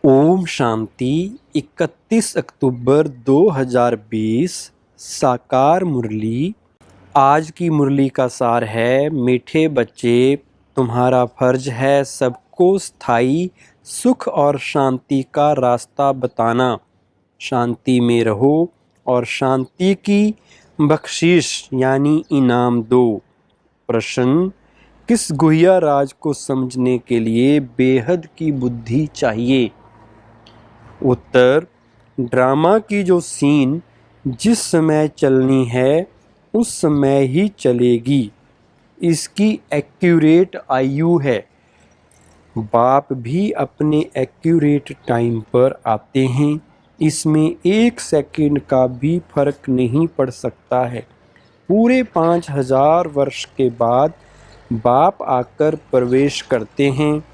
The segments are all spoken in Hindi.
ओम शांति 31 अक्टूबर 2020 साकार मुरली। आज की मुरली का सार है, मीठे बच्चे तुम्हारा फर्ज है सबको स्थायी सुख और शांति का रास्ता बताना। शांति में रहो और शांति की बख्शीश यानी इनाम दो। प्रश्न, किस गुह्या राज को समझने के लिए बेहद की बुद्धि चाहिए? उत्तर, ड्रामा की जो सीन जिस समय चलनी है उस समय ही चलेगी, इसकी एक्यूरेट आयु है। बाप भी अपने एक्यूरेट टाइम पर आते हैं, इसमें 1 सेकंड का भी फर्क नहीं पड़ सकता है। पूरे 5000 वर्ष के बाद बाप आकर प्रवेश करते हैं।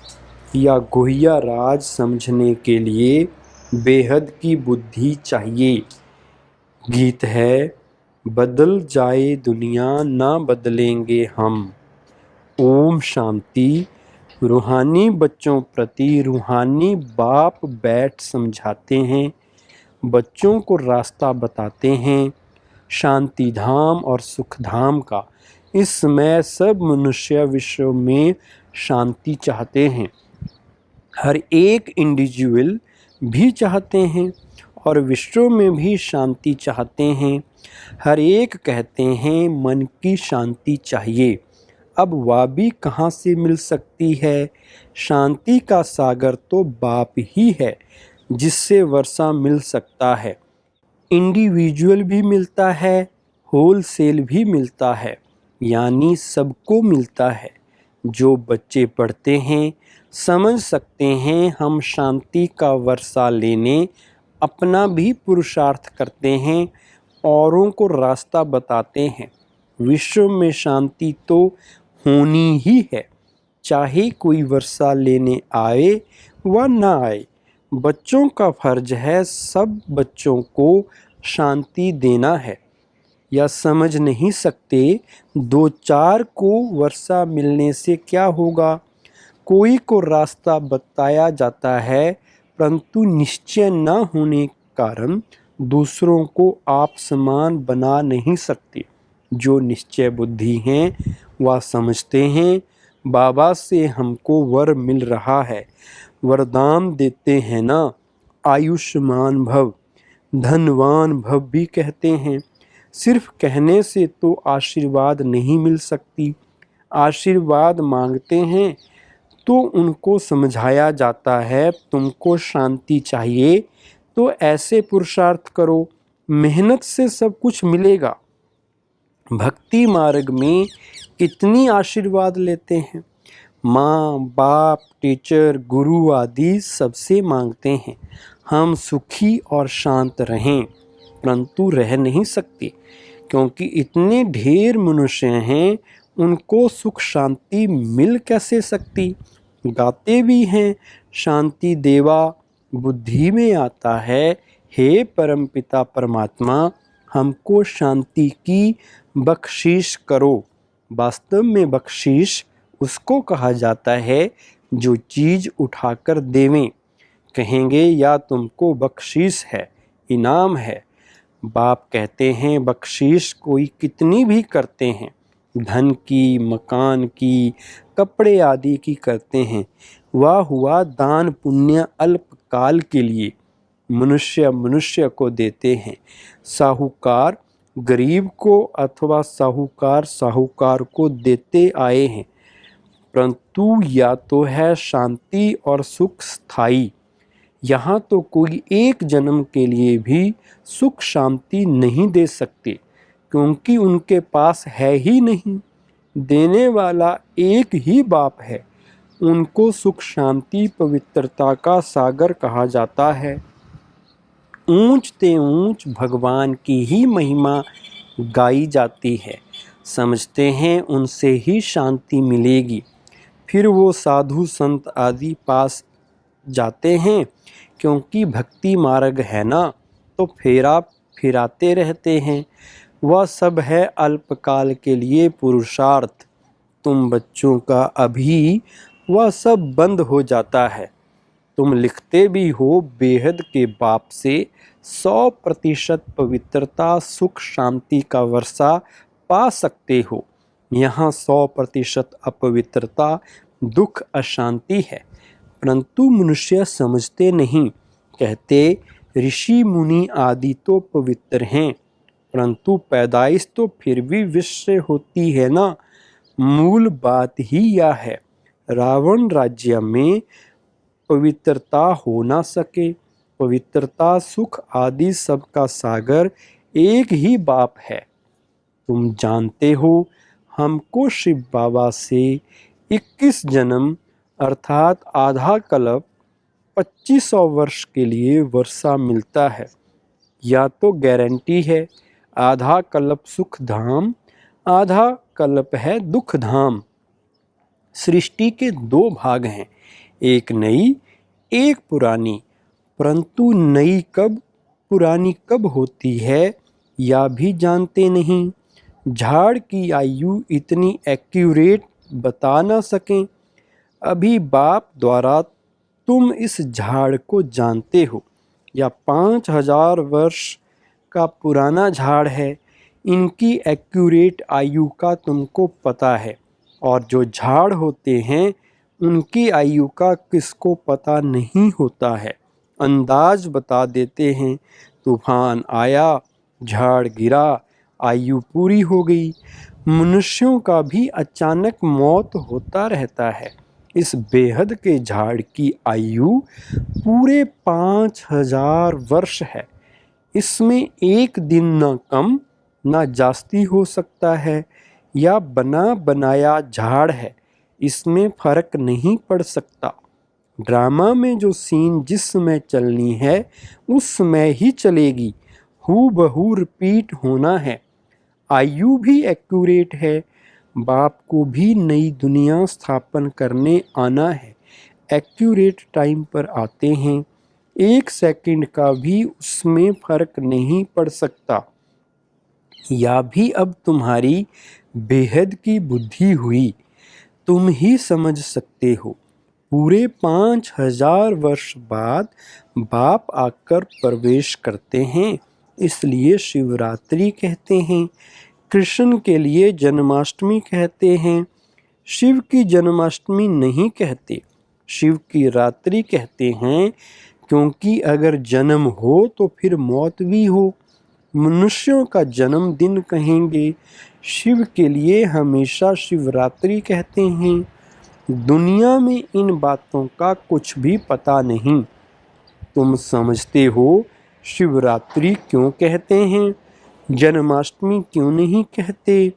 या गुह्या राज समझने के लिए बेहद की बुद्धि चाहिए। गीत है, बदल जाए दुनिया ना बदलेंगे हम। ओम शांति। रूहानी बच्चों प्रति रूहानी बाप बैठ समझाते हैं, बच्चों को रास्ता बताते हैं शांति धाम और सुख धाम का। इस समय सब मनुष्य विश्व में शांति चाहते हैं, हर एक इंडिविजुअल भी चाहते हैं और विश्व में भी शांति चाहते हैं। हर एक कहते हैं मन की शांति चाहिए। अब वह भी कहाँ से मिल सकती है? शांति का सागर तो बाप ही है जिससे वर्षा मिल सकता है। इंडिविजुअल भी मिलता है, होलसेल भी मिलता है, यानी सबको मिलता है। जो बच्चे पढ़ते हैं समझ सकते हैं हम शांति का वर्षा लेने अपना भी पुरुषार्थ करते हैं, औरों को रास्ता बताते हैं। विश्व में शांति तो होनी ही है, चाहे कोई वर्षा लेने आए व ना आए। बच्चों का फर्ज है सब बच्चों को शांति देना है। या समझ नहीं सकते 2-4 को वर्षा मिलने से क्या होगा? कोई को रास्ता बताया जाता है, परंतु निश्चय न होने कारण दूसरों को आप समान बना नहीं सकते। जो निश्चय बुद्धि हैं वह समझते हैं बाबा से हमको वर मिल रहा है, वरदान देते हैं ना, आयुष्मान भव, धनवान भव भी कहते हैं। सिर्फ कहने से तो आशीर्वाद नहीं मिल सकती। आशीर्वाद मांगते हैं तो उनको समझाया जाता है तुमको शांति चाहिए तो ऐसे पुरुषार्थ करो, मेहनत से सब कुछ मिलेगा। भक्ति मार्ग में कितनी आशीर्वाद लेते हैं, माँ बाप टीचर गुरु आदि सबसे मांगते हैं हम सुखी और शांत रहें, परंतु रह नहीं सकते क्योंकि इतने ढेर मनुष्य हैं, उनको सुख शांति मिल कैसे सकती? गाते भी हैं शांति देवा बुद्धि में आता है, हे परमपिता परमात्मा हमको शांति की बख्शीश करो। वास्तव में बख्शीश उसको कहा जाता है जो चीज़ उठाकर देवें। कहेंगे या तुमको बख्शीश है, इनाम है। बाप कहते हैं बख्शीश कोई कितनी भी करते हैं, धन की, मकान की, कपड़े आदि की करते हैं, वह हुआ दान पुण्य अल्पकाल के लिए। मनुष्य मनुष्य को देते हैं, साहूकार गरीब को अथवा साहूकार साहूकार को देते आए हैं, परंतु या तो है शांति और सुख स्थायी। यहाँ तो कोई एक जन्म के लिए भी सुख शांति नहीं दे सकते क्योंकि उनके पास है ही नहीं। देने वाला एक ही बाप है, उनको सुख शांति पवित्रता का सागर कहा जाता है। ऊंच ते ऊंच भगवान की ही महिमा गाई जाती है, समझते हैं उनसे ही शांति मिलेगी। फिर वो साधु संत आदि पास जाते हैं क्योंकि भक्ति मार्ग है ना, तो फेरा फिराते रहते हैं। वह सब है अल्पकाल के लिए पुरुषार्थ। तुम बच्चों का अभी वह सब बंद हो जाता है, तुम लिखते भी हो बेहद के बाप से 100% पवित्रता सुख शांति का वर्षा पा सकते हो। यहाँ 100% अपवित्रता दुख अशांति है, परंतु मनुष्य समझते नहीं। कहते ऋषि मुनि आदि तो पवित्र हैं, परंतु पैदाइश तो फिर भी विष से होती है ना। मूल बात ही यह है, रावण राज्य में पवित्रता हो ना सके। पवित्रता सुख आदि सबका सागर एक ही बाप है। तुम जानते हो हमको शिव बाबा से 21 जन्म अर्थात आधा कल्प 2500 वर्ष के लिए वर्षा मिलता है। या तो गारंटी है आधा कल्प सुख धाम, आधा कल्प है दुख धाम। सृष्टि के 2 भाग हैं, एक नई एक पुरानी, परंतु नई कब पुरानी कब होती है या भी जानते नहीं। झाड़ की आयु इतनी एक्यूरेट बता ना सकें। अभी बाप द्वारा तुम इस झाड़ को जानते हो, या 5000 वर्ष का पुराना झाड़ है, इनकी एक्यूरेट आयु का तुमको पता है। और जो झाड़ होते हैं उनकी आयु का किसको पता नहीं होता है, अंदाज बता देते हैं। तूफान आया, झाड़ गिरा, आयु पूरी हो गई। मनुष्यों का भी अचानक मौत होता रहता है। इस बेहद के झाड़ की आयु पूरे 5000 वर्ष है। इसमें एक दिन न कम न जास्ती हो सकता है। या बना बनाया झाड़ है, इसमें फर्क नहीं पड़ सकता। ड्रामा में जो सीन जिस समय चलनी है उस समय ही चलेगी, हूबहू रिपीट होना है। आयु भी एक्यूरेट है। बाप को भी नई दुनिया स्थापन करने आना है, एक्यूरेट टाइम पर आते हैं। 1 सेकंड का भी उसमें फर्क नहीं पड़ सकता। या भी अब तुम्हारी बेहद की बुद्धि हुई, तुम ही समझ सकते हो। पूरे 5000 वर्ष बाद बाप आकर प्रवेश करते हैं, इसलिए शिवरात्रि कहते हैं। कृष्ण के लिए जन्माष्टमी कहते हैं। शिव की जन्माष्टमी नहीं कहते, शिव की रात्रि कहते हैं, क्योंकि अगर जन्म हो तो फिर मौत भी हो। मनुष्यों का जन्मदिन कहेंगे, शिव के लिए हमेशा शिवरात्रि कहते हैं। दुनिया में इन बातों का कुछ भी पता नहीं। तुम समझते हो शिवरात्रि क्यों कहते हैं, जन्माष्टमी क्यों नहीं कहते।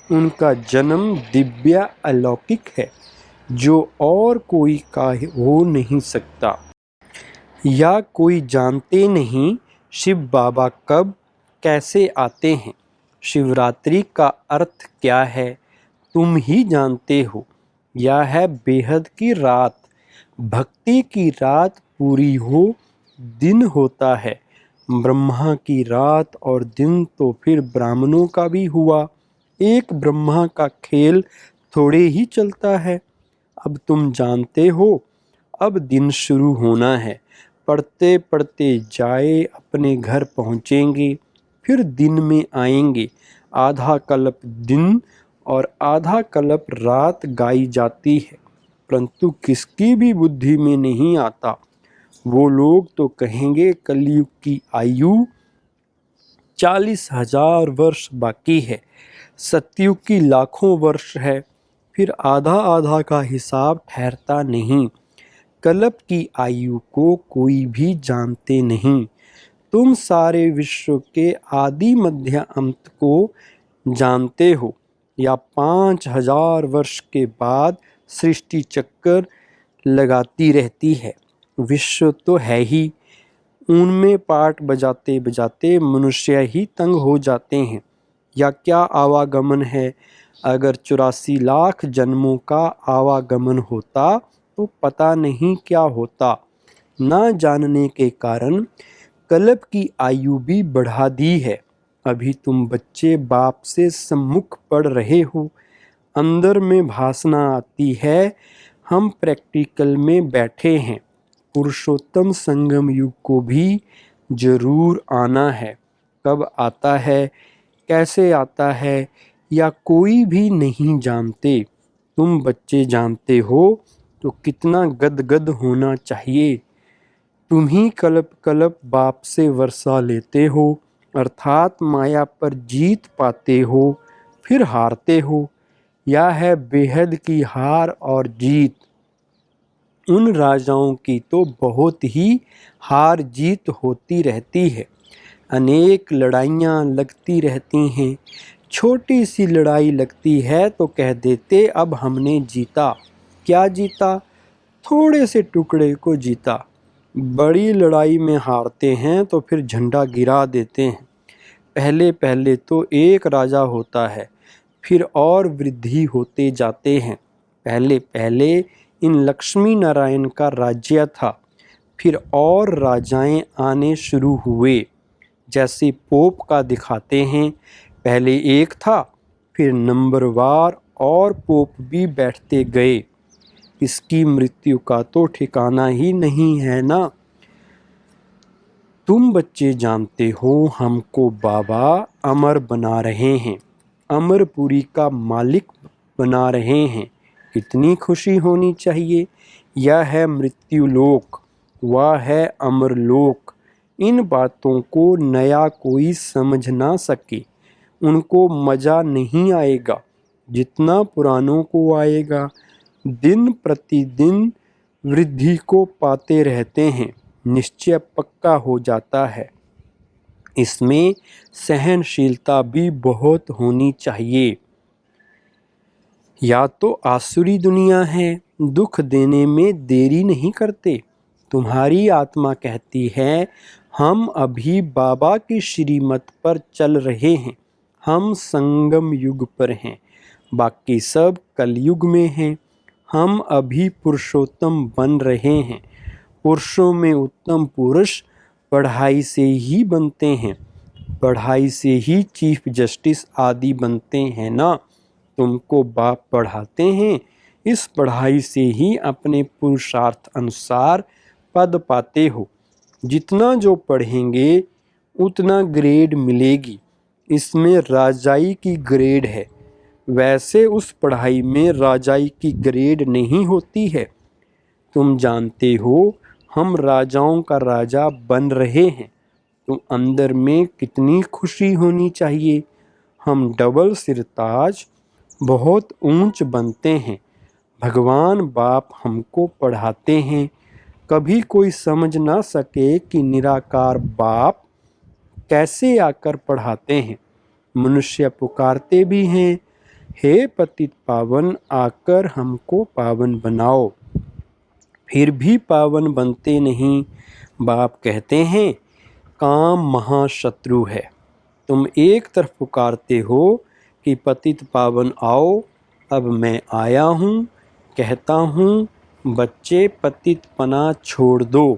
उनका जन्म दिव्य अलौकिक है, जो और कोई का हो नहीं सकता। या कोई जानते नहीं शिव बाबा कब कैसे आते हैं। शिवरात्रि का अर्थ क्या है तुम ही जानते हो। यह है बेहद की रात। भक्ति की रात पूरी हो दिन होता है। ब्रह्मा की रात और दिन तो फिर ब्राह्मणों का भी हुआ। एक ब्रह्मा का खेल थोड़े ही चलता है। अब तुम जानते हो, अब दिन शुरू होना है। पढ़ते पढ़ते जाए अपने घर पहुँचेंगे, फिर दिन में आएंगे। आधा कल्प दिन और आधा कल्प रात गाई जाती है, परंतु किसकी भी बुद्धि में नहीं आता। वो लोग तो कहेंगे कलयुग की आयु 40,000 वर्ष बाकी है, सतयुग की लाखों वर्ष है। फिर आधा आधा का हिसाब ठहरता नहीं। कल्प की आयु को कोई भी जानते नहीं। तुम सारे विश्व के आदि मध्य अंत को जानते हो। या 5000 वर्ष के बाद सृष्टि चक्कर लगाती रहती है। विश्व तो है ही, उनमें पाठ बजाते बजाते मनुष्य ही तंग हो जाते हैं। या क्या आवागमन है। अगर 84 लाख जन्मों का आवागमन होता तो पता नहीं क्या होता। ना जानने के कारण कल्प की आयु भी बढ़ा दी है। अभी तुम बच्चे बाप से सम्मुख पढ़ रहे हो, अंदर में भासना आती है, हम प्रैक्टिकल में बैठे हैं। पुरुषोत्तम संगम युग को भी जरूर आना है। कब आता है, कैसे आता है, या कोई भी नहीं जानते। तुम बच्चे जानते हो तो कितना गदगद होना चाहिए। तुम ही कल्प कल्प बाप से वर्षा लेते हो, अर्थात माया पर जीत पाते हो, फिर हारते हो। यह है बेहद की हार और जीत। उन राजाओं की तो बहुत ही हार जीत होती रहती है। अनेक लड़ाइयाँ लगती रहती हैं। छोटी सी लड़ाई लगती है तो कह देते अब हमने जीता। क्या जीता? थोड़े से टुकड़े को जीता। बड़ी लड़ाई में हारते हैं तो फिर झंडा गिरा देते हैं। पहले पहले तो एक राजा होता है, फिर और वृद्धि होते जाते हैं। पहले पहले इन लक्ष्मी नारायण का राज्य था, फिर और राजाएं आने शुरू हुए। जैसे पोप का दिखाते हैं, पहले एक था, फिर नंबरवार और पोप भी बैठते गए। इसकी मृत्यु का तो ठिकाना ही नहीं है ना। तुम बच्चे जानते हो हमको बाबा अमर बना रहे हैं, अमरपुरी का मालिक बना रहे हैं। कितनी खुशी होनी चाहिए। यह है मृत्यु लोक, वह है अमरलोक। इन बातों को नया कोई समझ ना सके, उनको मज़ा नहीं आएगा जितना पुरानों को आएगा। दिन प्रतिदिन वृद्धि को पाते रहते हैं, निश्चय पक्का हो जाता है। इसमें सहनशीलता भी बहुत होनी चाहिए। या तो आसुरी दुनिया है, दुख देने में देरी नहीं करते। तुम्हारी आत्मा कहती है हम अभी बाबा की श्रीमत पर चल रहे हैं, हम संगम युग पर हैं, बाकी सब कलयुग में हैं। हम अभी पुरुषोत्तम बन रहे हैं। पुरुषों में उत्तम पुरुष पढ़ाई से ही बनते हैं, पढ़ाई से ही चीफ जस्टिस आदि बनते हैं ना। तुमको बाप पढ़ाते हैं, इस पढ़ाई से ही अपने पुरुषार्थ अनुसार पद पाते हो। जितना जो पढ़ेंगे उतना ग्रेड मिलेगी। इसमें राजाई की ग्रेड है, वैसे उस पढ़ाई में राजाई की ग्रेड नहीं होती है। तुम जानते हो हम राजाओं का राजा बन रहे हैं, तो अंदर में कितनी खुशी होनी चाहिए। हम डबल सिरताज बहुत ऊंच बनते हैं। भगवान बाप हमको पढ़ाते हैं। कभी कोई समझ ना सके कि निराकार बाप कैसे आकर पढ़ाते हैं। मनुष्य पुकारते भी हैं, हे पतित पावन आकर हमको पावन बनाओ, फिर भी पावन बनते नहीं। बाप कहते हैं काम महाशत्रु है। तुम एक तरफ पुकारते हो कि पतित पावन आओ, अब मैं आया हूँ, कहता हूँ बच्चे पतित पना छोड़ दो,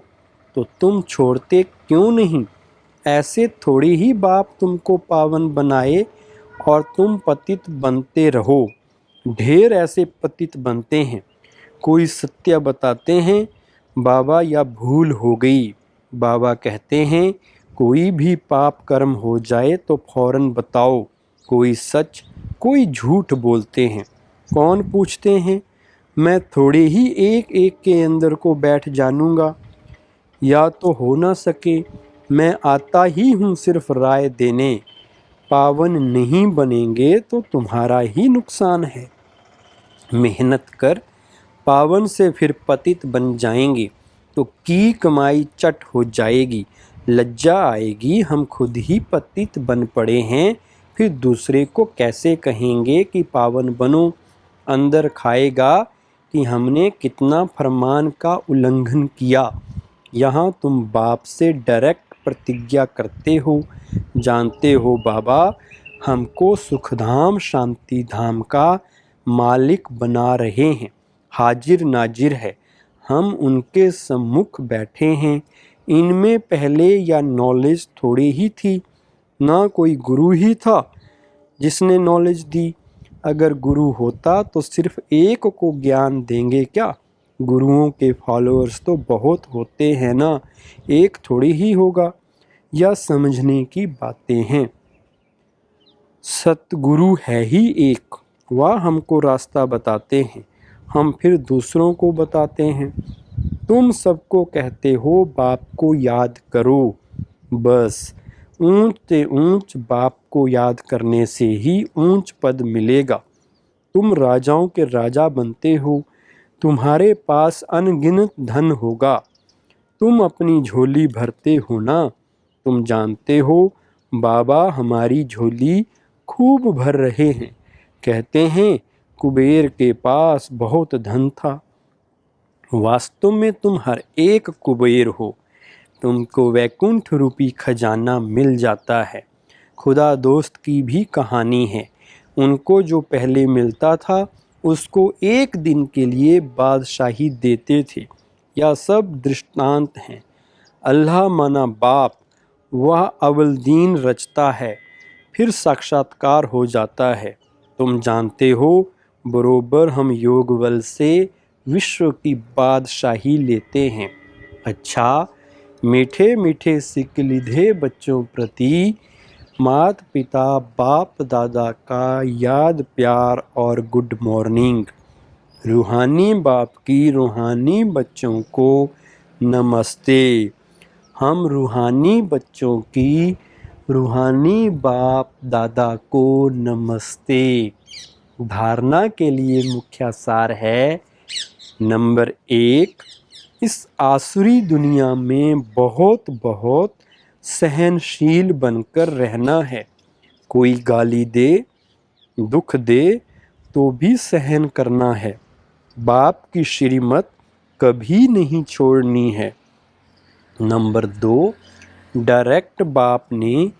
तो तुम छोड़ते क्यों नहीं। ऐसे थोड़ी ही बाप तुमको पावन बनाए और तुम पतित बनते रहो। ढेर ऐसे पतित बनते हैं। कोई सत्य बताते हैं बाबा या भूल हो गई। बाबा कहते हैं कोई भी पाप कर्म हो जाए तो फौरन बताओ। कोई सच कोई झूठ बोलते हैं। कौन पूछते हैं? मैं थोड़े ही एक एक के अंदर को बैठ जानूंगा। या तो हो ना सके, मैं आता ही हूँ सिर्फ राय देने। पावन नहीं बनेंगे तो तुम्हारा ही नुकसान है। मेहनत कर, पावन से फिर पतित बन जाएंगे तो की कमाई चट हो जाएगी। लज्जा आएगी, हम खुद ही पतित बन पड़े हैं, फिर दूसरे को कैसे कहेंगे कि पावन बनो। अंदर खाएगा कि हमने कितना फरमान का उल्लंघन किया। यहाँ तुम बाप से डायरेक्ट प्रतिज्ञा करते हो। जानते हो बाबा हमको सुखधाम शांति धाम का मालिक बना रहे हैं, हाजिर नाजिर है। हम उनके सम्मुख बैठे हैं। इनमें पहले या नॉलेज थोड़ी ही थी, ना कोई गुरु ही था जिसने नॉलेज दी। अगर गुरु होता तो सिर्फ एक को ज्ञान देंगे क्या? गुरुओं के फॉलोअर्स तो बहुत होते हैं ना, एक थोड़ी ही होगा। यह समझने की बातें हैं। सतगुरु है ही एक, वह हमको रास्ता बताते हैं, हम फिर दूसरों को बताते हैं। तुम सबको कहते हो बाप को याद करो, बस ऊंच से ऊंच बाप को याद करने से ही ऊंच पद मिलेगा। तुम राजाओं के राजा बनते हो, तुम्हारे पास अनगिनत धन होगा। तुम अपनी झोली भरते हो ना, तुम जानते हो बाबा हमारी झोली खूब भर रहे हैं। कहते हैं कुबेर के पास बहुत धन था, वास्तव में तुम हर एक कुबेर हो। तुमको वैकुंठ रूपी खजाना मिल जाता है। खुदा दोस्त की भी कहानी है। उनको जो पहले मिलता था उसको एक दिन के लिए बादशाही देते थे। यह सब दृष्टांत हैं। अल्लाह माना बाप, वह अव्वल दीन रचता है, फिर साक्षात्कार हो जाता है। तुम जानते हो बरोबर हम योग बल से विश्व की बादशाही लेते हैं। अच्छा, मीठे मीठे सिकलिधे बच्चों प्रति माता पिता बाप दादा का याद प्यार और गुड मॉर्निंग। रूहानी बाप की रूहानी बच्चों को नमस्ते। हम रूहानी बच्चों की रूहानी बाप दादा को नमस्ते। धारणा के लिए मुख्य सार है, नंबर 1, इस आसुरी दुनिया में बहुत बहुत सहनशील बनकर रहना है। कोई गाली दे, दुख दे तो भी सहन करना है। बाप की श्रीमत कभी नहीं छोड़नी है। नंबर 2, डायरेक्ट बाप ने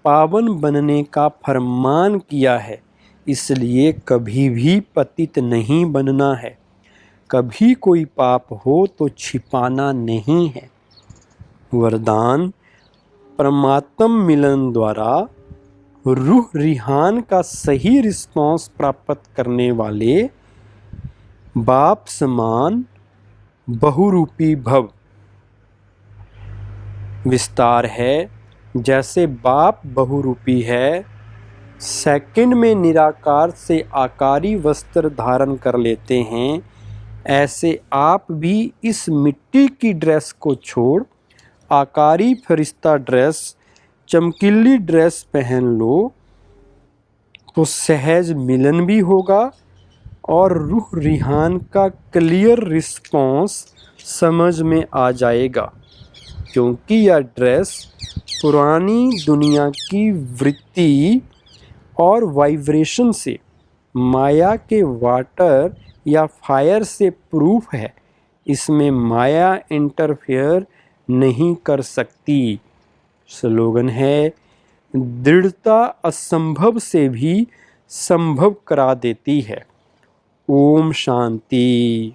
पावन बनने का फरमान किया है, इसलिए कभी भी पतित नहीं बनना है। कभी कोई पाप हो तो छिपाना नहीं है। वरदान, परमात्म मिलन द्वारा रूह रिहान का सही रिस्पॉन्स प्राप्त करने वाले बाप समान बहुरूपी भव। विस्तार है, जैसे बाप बहुरूपी है, सेकंड में निराकार से आकारी वस्त्र धारण कर लेते हैं, ऐसे आप भी इस मिट्टी की ड्रेस को छोड़ आकारी फरिश्ता ड्रेस, चमकीली ड्रेस पहन लो, तो सहज मिलन भी होगा और रूह रिहान का क्लियर रिस्पॉन्स समझ में आ जाएगा। क्योंकि यह ड्रेस पुरानी दुनिया की वृत्ति और वाइब्रेशन से, माया के वाटर या फायर से प्रूफ है। इसमें माया इंटरफेयर नहीं कर सकती। स्लोगन है, दृढ़ता असंभव से भी संभव करा देती है। ओम शांति।